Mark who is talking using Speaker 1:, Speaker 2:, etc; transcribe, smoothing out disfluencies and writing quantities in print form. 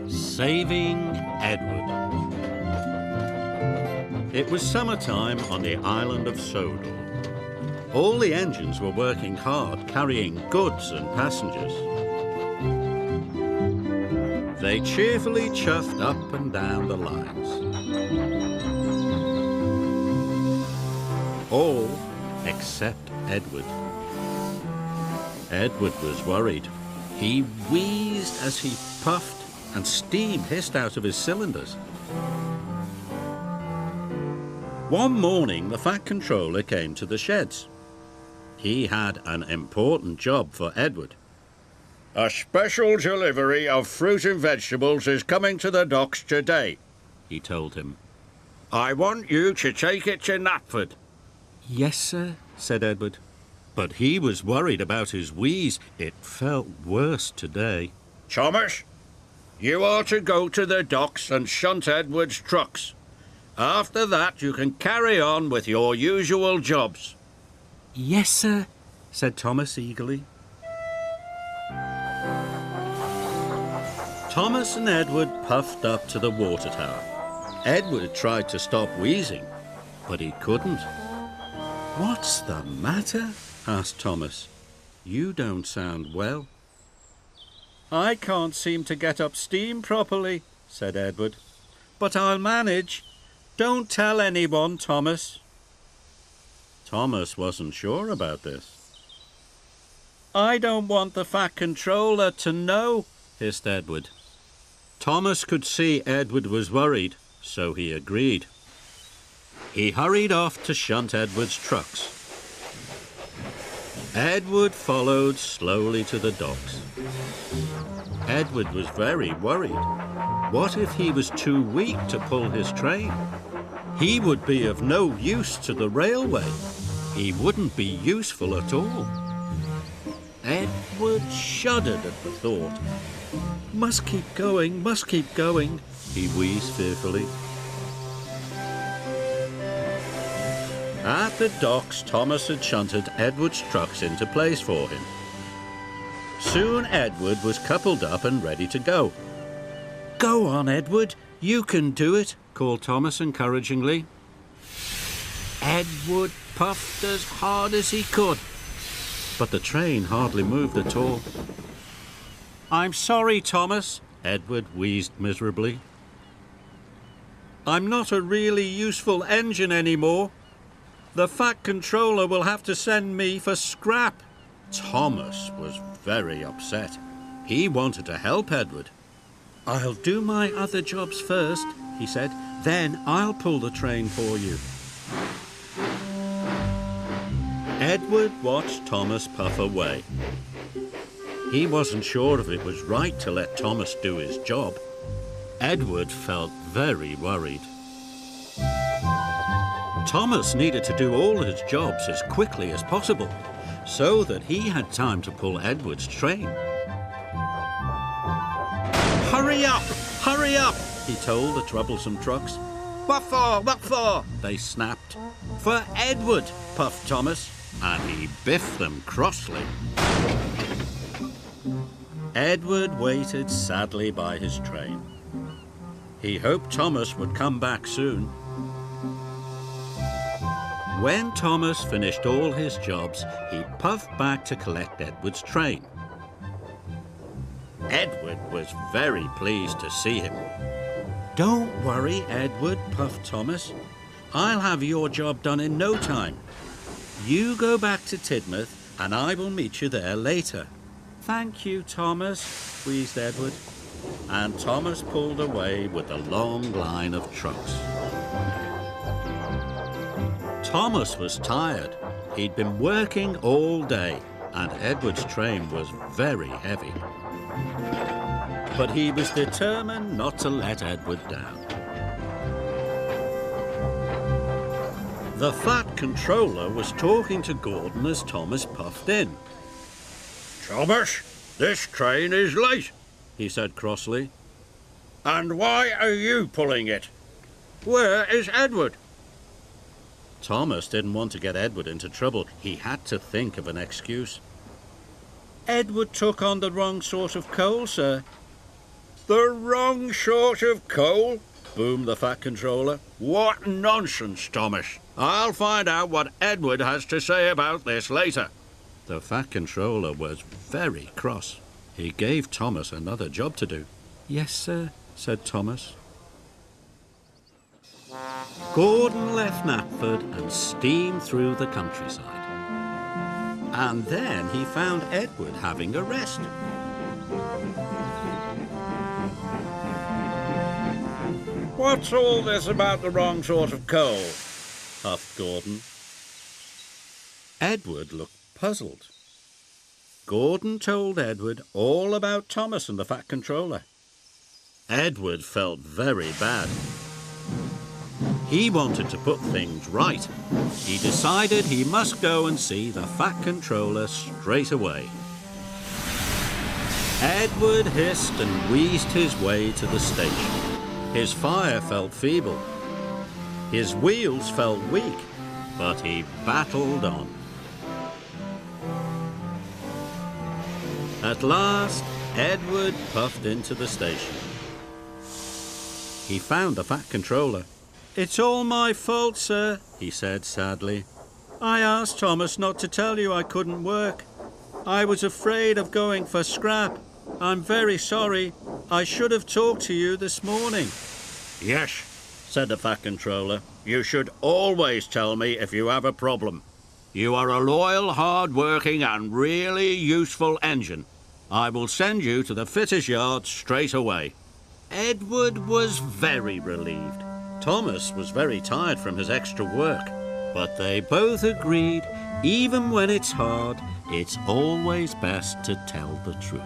Speaker 1: Saving Edward. It was summertime on the island of Sodor. All the engines were working hard, carrying goods and passengers. They cheerfully chuffed up and down the lines. All except Edward. Edward was worried. He wheezed as he puffed, and steam hissed out of his cylinders. One morning, the Fat Controller came to the sheds. He had an important job for Edward.
Speaker 2: A special delivery of fruit and vegetables is coming to the docks today,
Speaker 1: He told him.
Speaker 2: I want you to take it to Knapford.
Speaker 1: Yes, sir, said Edward. But he was worried about his wheeze. It felt worse today.
Speaker 2: Thomas, you are to go to the docks and shunt Edward's trucks. After that, you can carry on with your usual jobs.
Speaker 1: Yes, sir, said Thomas eagerly. Thomas and Edward puffed up to the water tower. Edward tried to stop wheezing, but he couldn't. What's the matter? Asked Thomas. You don't sound well. I can't seem to get up steam properly, said Edward. But I'll manage. Don't tell anyone, Thomas. Thomas wasn't sure about this. I don't want the Fat Controller to know, hissed Edward. Thomas could see Edward was worried, so he agreed. He hurried off to shunt Edward's trucks. Edward followed slowly to the docks. Edward was very worried. What if he was too weak to pull his train? He would be of no use to the railway. He wouldn't be useful at all. Edward shuddered at the thought. Must keep going, he wheezed fearfully. At the docks, Thomas had shunted Edward's trucks into place for him. Soon Edward was coupled up and ready to go. Go on, Edward, you can do it, called Thomas encouragingly. Edward puffed as hard as he could, but the train hardly moved at all. I'm sorry, Thomas, Edward wheezed miserably. I'm not a really useful engine anymore. The Fat Controller will have to send me for scrap. Thomas was very upset. He wanted to help Edward. I'll do my other jobs first, he said. Then I'll pull the train for you. Edward watched Thomas puff away. He wasn't sure if it was right to let Thomas do his job. Edward felt very worried. Thomas needed to do all his jobs as quickly as possible, so that he had time to pull Edward's train. Hurry up, he told the troublesome trucks. What for, they snapped. For Edward, puffed Thomas, and he biffed them crossly. Edward waited sadly by his train. He hoped Thomas would come back soon. When Thomas finished all his jobs, he puffed back to collect Edward's train. Edward was very pleased to see him. Don't worry, Edward, puffed Thomas. I'll have your job done in no time. You go back to Tidmouth and I will meet you there later. Thank you, Thomas, wheezed Edward. And Thomas pulled away with a long line of trucks. Thomas was tired. He'd been working all day, and Edward's train was very heavy. But he was determined not to let Edward down. The Fat Controller was talking to Gordon as Thomas puffed in.
Speaker 2: Thomas, this train is late,
Speaker 1: he said crossly.
Speaker 2: And why are you pulling it? Where is Edward?
Speaker 1: Thomas didn't want to get Edward into trouble. He had to think of an excuse. Edward took on the wrong sort of coal, sir.
Speaker 2: The wrong sort of coal? Boomed the Fat Controller. What nonsense, Thomas. I'll find out what Edward has to say about this later.
Speaker 1: The Fat Controller was very cross. He gave Thomas another job to do. Yes, sir, said Thomas. Gordon left Knapford and steamed through the countryside. And then he found Edward having a rest.
Speaker 2: What's all this about the wrong sort of coal?
Speaker 1: Huffed Gordon. Edward looked puzzled. Gordon told Edward all about Thomas and the Fat Controller. Edward felt very bad. He wanted to put things right. He decided he must go and see the Fat Controller straight away. Edward hissed and wheezed his way to the station. His fire felt feeble. His wheels felt weak, but he battled on. At last, Edward puffed into the station. He found the Fat Controller. "It's all my fault, sir," he said sadly. "I asked Thomas not to tell you I couldn't work. I was afraid of going for scrap. I'm very sorry. I should have talked to you this morning."
Speaker 2: Yes, said the Fat Controller. You should always tell me if you have a problem. You are a loyal, hard-working and really useful engine. I will send you to the fitter's yard straight away.
Speaker 1: Edward was very relieved. Thomas was very tired from his extra work, but they both agreed, even when it's hard, it's always best to tell the truth.